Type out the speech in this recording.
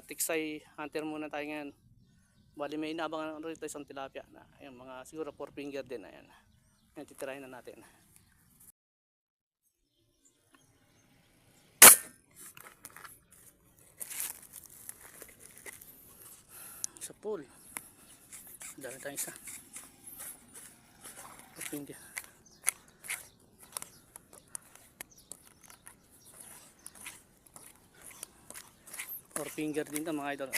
Tiksay hunter muna tayo ngayon. Bali may inaabangan rito isang tilapia na ayun, mga siguro 4 finger din. Ayan, ayan, titirahin na natin sa pool. Dami tayong isa 4 finger. Or finger din ito mga idol.